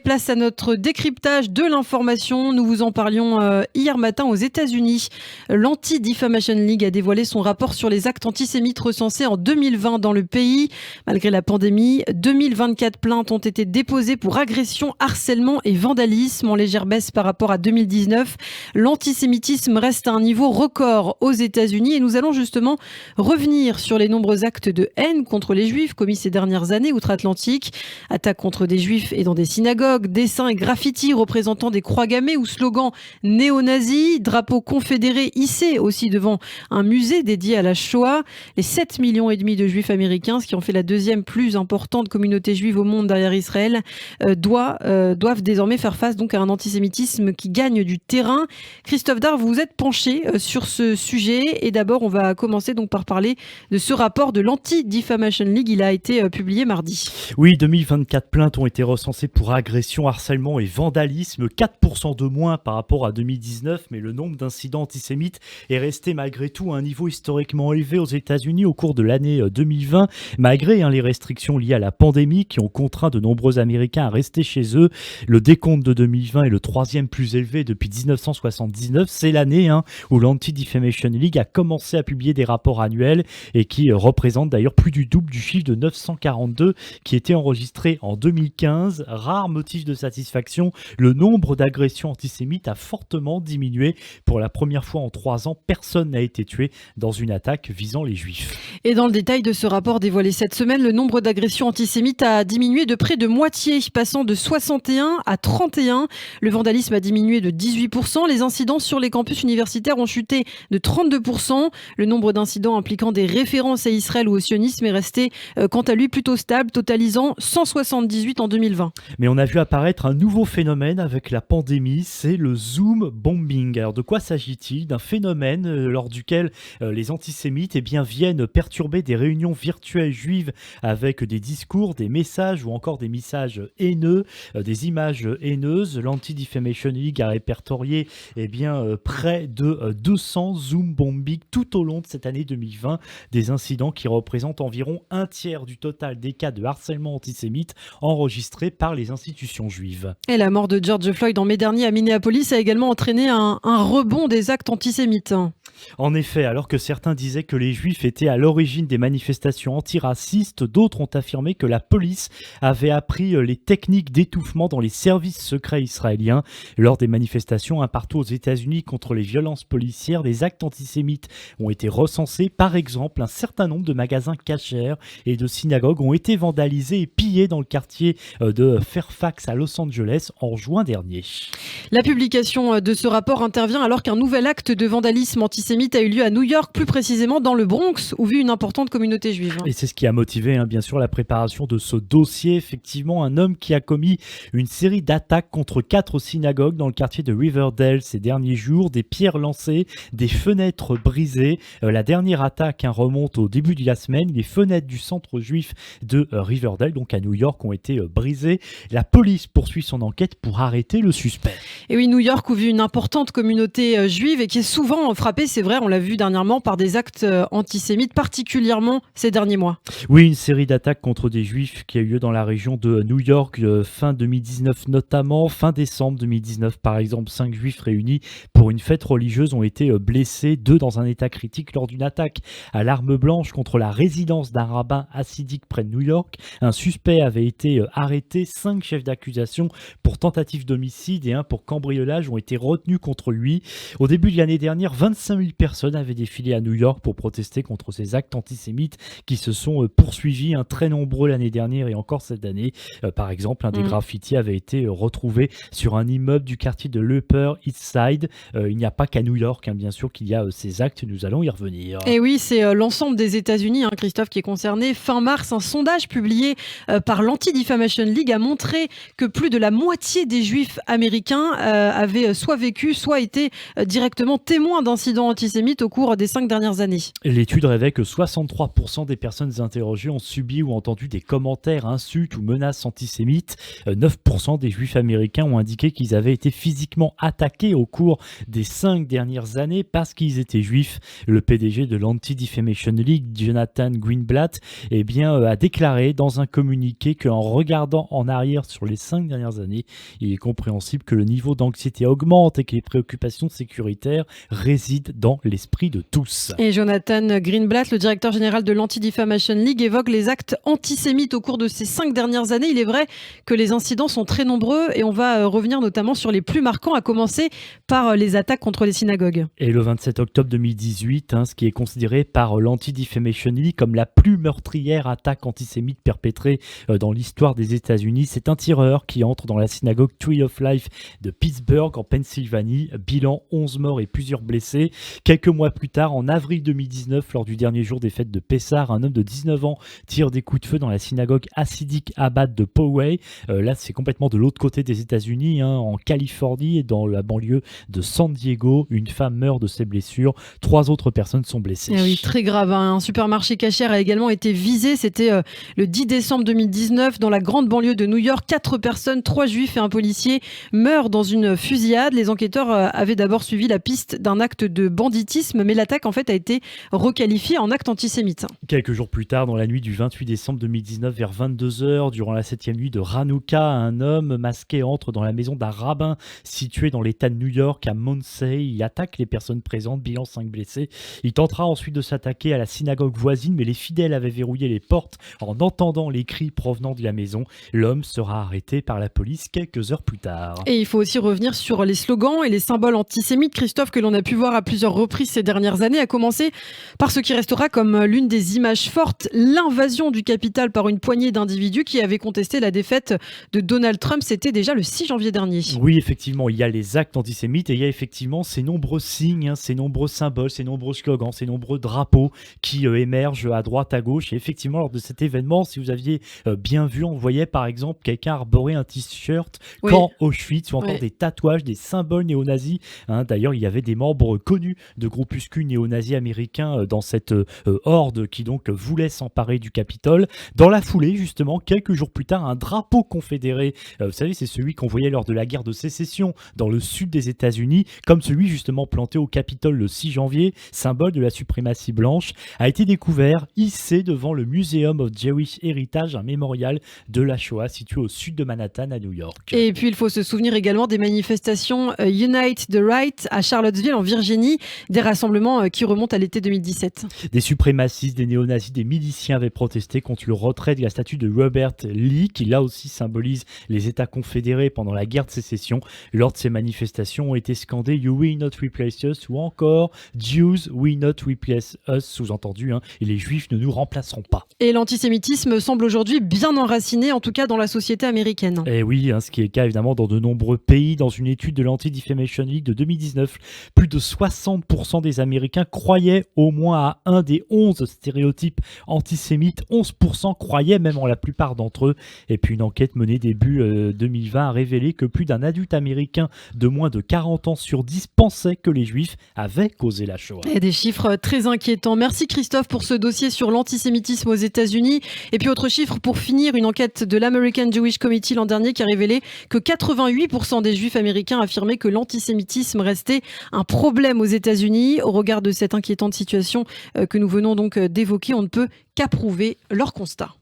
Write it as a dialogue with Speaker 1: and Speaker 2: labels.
Speaker 1: Place à notre décryptage de l'information. Nous vous en parlions hier matin aux États-Unis. L'Anti-Defamation League a dévoilé son rapport sur les actes antisémites recensés en 2020 dans le pays. Malgré la pandémie, 2024 plaintes ont été déposées pour agression, harcèlement et vandalisme, en légère baisse par rapport à 2019. L'antisémitisme reste à un niveau record aux États-Unis et nous allons justement revenir sur les nombreux actes de haine contre les Juifs commis ces dernières années outre-Atlantique. Attaques contre des Juifs et dans des synagogues, dessins et graffitis représentant des croix gammées ou slogans néo-nazis, drapeaux confédérés hissés aussi devant un musée dédié à la Shoah. Les 7,5 millions de Juifs américains, ce qui en fait la deuxième plus importante communauté juive au monde derrière Israël, doivent désormais faire face donc à un antisémitisme qui gagne du terrain. Christophe Dard, vous vous êtes penché sur ce sujet et d'abord on va commencer donc par parler de ce rapport de l'Anti-Defamation League. Il a été publié mardi.
Speaker 2: Oui, 2024 plaintes ont été recensées pour agression, harcèlement et vandalisme, 4% de moins par rapport à 2019, mais le nombre d'incidents antisémites est resté malgré tout à un niveau historiquement élevé aux États-Unis au cours de l'année 2020, malgré les restrictions liées à la pandémie qui ont contraint de nombreux Américains à rester chez eux. Le décompte de 2020 est le troisième plus élevé depuis 1979. C'est l'année où l'Anti-Defamation League a commencé à publier des rapports annuels et qui représente d'ailleurs plus du double du chiffre de 942 qui était enregistré en 2015. Rare motif de satisfaction, le nombre d'agressions antisémites a fortement diminué. Pour la première fois en 3 ans, personne n'a été tué dans une attaque visant les Juifs.
Speaker 1: Et dans le détail de ce rapport dévoilé cette semaine, le nombre d'agressions antisémites a diminué de près de moitié, passant de 61 à 31. Le vandalisme a diminué de 18%. Les incidents sur les campus universitaires ont chuté de 32%. Le nombre d'incidents impliquant des références à Israël ou au sionisme est resté, quant à lui, plutôt stable, totalisant 178 en 2020.
Speaker 2: Mais on a vu apparaître un nouveau phénomène avec la pandémie, c'est le Zoom bombing. Alors de quoi s'agit-il ? D'un phénomène lors duquel les antisémites viennent perturber des réunions virtuelles juives avec des discours, des messages ou encore des messages haineux, des images haineuses. L'Anti-Defamation League a répertorié près de 200 Zoom bombing tout au long de cette année 2020, des incidents qui représentent environ un tiers du total des cas de harcèlement antisémite enregistrés par les institutions juives.
Speaker 1: Et la mort de George Floyd en mai dernier à Minneapolis a également entraîné un rebond des actes antisémites.
Speaker 2: En effet, alors que certains disaient que les Juifs étaient à l'origine des manifestations antiracistes, d'autres ont affirmé que la police avait appris les techniques d'étouffement dans les services secrets israéliens. Lors des manifestations partout aux États-Unis contre les violences policières, des actes antisémites ont été recensés. Par exemple, un certain nombre de magasins cachers et de synagogues ont été vandalisés et pillés dans le quartier de Fairfax à Los Angeles en juin dernier.
Speaker 1: La publication de ce rapport intervient alors qu'un nouvel acte de vandalisme antisémite a eu lieu à New York, plus précisément dans le Bronx, où vit une importante communauté juive.
Speaker 2: Et c'est ce qui a motivé bien sûr la préparation de ce dossier. Effectivement, un homme qui a commis une série d'attaques contre 4 synagogues dans le quartier de Riverdale ces derniers jours, des pierres lancées, des fenêtres brisées. La dernière attaque remonte au début de la semaine. Les fenêtres du centre juif de Riverdale, donc à New York, ont été brisées. La police poursuit son enquête pour arrêter le suspect.
Speaker 1: Et oui, New York, où vit une importante communauté juive et qui est souvent frappée, c'est vrai, on l'a vu dernièrement, par des actes antisémites, particulièrement ces derniers mois.
Speaker 2: Oui, une série d'attaques contre des juifs qui a eu lieu dans la région de New York fin 2019 notamment. Fin décembre 2019 par exemple, 5 juifs réunis pour une fête religieuse ont été blessés, 2 dans un état critique lors d'une attaque à l'arme blanche contre la résidence d'un rabbin hassidique près de New York. Un suspect avait été arrêté, 5 chefs d'accusation pour tentative d'homicide et 1 pour cambriolage ont été retenus contre lui. Au début de l'année dernière, 25 000 personnes avaient défilé à New York pour protester contre ces actes antisémites qui se sont poursuivis, très nombreux l'année dernière et encore cette année. Par exemple, des graffitis avaient été retrouvés sur un immeuble du quartier de l'Upper East Side. Il n'y a pas qu'à New York, bien sûr, qu'il y a ces actes, nous allons y revenir.
Speaker 1: Et oui, c'est l'ensemble des États-Unis, Christophe, qui est concerné. Fin mars, un sondage publié par l'Anti-Defamation League a montré que plus de la moitié des Juifs américains avaient soit vécu, soit été directement témoins d'incidents antisémites au cours des 5 dernières années.
Speaker 2: L'étude révèle que 63% des personnes interrogées ont subi ou entendu des commentaires, insultes ou menaces antisémites. 9% des Juifs américains ont indiqué qu'ils avaient été physiquement attaqués au cours des 5 dernières années parce qu'ils étaient juifs. Le PDG de l'Anti-Defamation League, Jonathan Greenblatt, a déclaré dans un communiqué qu'en regardant en arrière sur les 5 dernières années, il est compréhensible que le niveau d'anxiété augmente et que les préoccupations sécuritaires résident dans l'esprit de tous.
Speaker 1: Et Jonathan Greenblatt, le directeur général de l'Anti-Defamation League, évoque les actes antisémites au cours de ces 5 dernières années. Il est vrai que les incidents sont très nombreux et on va revenir notamment sur les plus marquants, à commencer par les attaques contre les synagogues.
Speaker 2: Et le 27 octobre 2018, ce qui est considéré par l'Anti-Defamation League comme la plus meurtrière attaque antisémite perpétrée dans l'histoire des États-Unis, c'est un tireur qui entre dans la synagogue Tree of Life de Pittsburgh en Pennsylvanie. Bilan 11 morts et plusieurs blessés. Quelques mois plus tard, en avril 2019, lors du dernier jour des fêtes de Pessah, un homme de 19 ans tire des coups de feu dans la synagogue hassidique Chabad de Poway. Là, c'est complètement de l'autre côté des États-Unis, en Californie et dans la banlieue de San Diego. Une femme meurt de ses blessures. 3 autres personnes sont blessées.
Speaker 1: Ah oui, très grave. Un supermarché cachère a également été visé. C'était le 10 décembre 2019 dans la grande banlieue de New York. 4 personnes, 3 juifs et un policier meurent dans une fusillade. Les enquêteurs avaient d'abord suivi la piste d'un acte de banditisme, mais l'attaque en fait a été requalifiée en acte antisémite.
Speaker 2: Quelques jours plus tard, dans la nuit du 28 décembre 2019 vers 22h, durant la 7e nuit de Hanouka, un homme masqué entre dans la maison d'un rabbin situé dans l'état de New York à Monsey. Il attaque les personnes présentes, bilan 5 blessés. Il tentera ensuite de s'attaquer à la synagogue voisine, mais les fidèles avaient verrouillé les portes en entendant les cris provenant de la maison. L'homme sera arrêté par la police quelques heures plus tard.
Speaker 1: Et il faut aussi revenir sur les slogans et les symboles antisémites, Christophe, que l'on a pu voir à plusieurs reprises ces dernières années, à commencer par ce qui restera comme l'une des images fortes, l'invasion du Capitole par une poignée d'individus qui avaient contesté la défaite de Donald Trump. C'était déjà le 6 janvier dernier.
Speaker 2: Oui, effectivement, il y a les actes antisémites et il y a effectivement ces nombreux signes, ces nombreux symboles, ces nombreux slogans, ces nombreux drapeaux qui émergent à droite, à gauche. Et effectivement, lors de cet événement, si vous aviez bien vu, on voyait par exemple quelqu'un arborer un t-shirt Camp Auschwitz ou encore des tatouages, des symboles néo-nazis. D'ailleurs, il y avait des membres connus de groupuscules néo-nazis américains dans cette horde qui donc voulait s'emparer du Capitole. Dans la foulée, justement, quelques jours plus tard, un drapeau confédéré, vous savez, c'est celui qu'on voyait lors de la guerre de sécession dans le sud des États-Unis, comme celui justement planté au Capitole le 6 janvier, symbole de la suprématie blanche, a été découvert, hissé devant le Museum of Jewish Heritage, un mémorial de la Shoah situé au sud de Manhattan à New York.
Speaker 1: Et puis il faut se souvenir également des manifestations Unite the Right à Charlottesville en Virginie, des rassemblements qui remontent à l'été 2017.
Speaker 2: Des suprémacistes, des néo-nazis, des miliciens avaient protesté contre le retrait de la statue de Robert Lee, qui là aussi symbolise les États confédérés pendant la guerre de sécession. Lors de ces manifestations ont été scandés You will not replace us ou encore Jews will not replace us, sous-entendu, et les Juifs ne nous remplaceront pas.
Speaker 1: Et l'antisémitisme semble aujourd'hui bien enraciné, en tout cas dans la société américaine.
Speaker 2: Et oui, ce qui est le cas évidemment dans de nombreux pays. Dans une étude de l'Anti-Defamation League de 2019, plus de 60% des Américains croyaient au moins à un des 11 stéréotypes antisémites. 11% croyaient même en la plupart d'entre eux. Et puis une enquête menée début 2020 a révélé que plus d'un adulte américain de moins de 40 ans sur 10 pensait que les Juifs avaient causé la Shoah.
Speaker 1: Et des chiffres très inquiétants. Merci Christophe pour ce dossier sur l'antisémitisme aux États-Unis. Et puis autre chiffre pour finir, une enquête de l'American Jewish Committee l'an dernier qui a révélé que 88% des Juifs américains affirmaient que l'antisémitisme restait un problème aux États-Unis. Au regard de cette inquiétante situation que nous venons donc d'évoquer, on ne peut qu'approuver leur constat.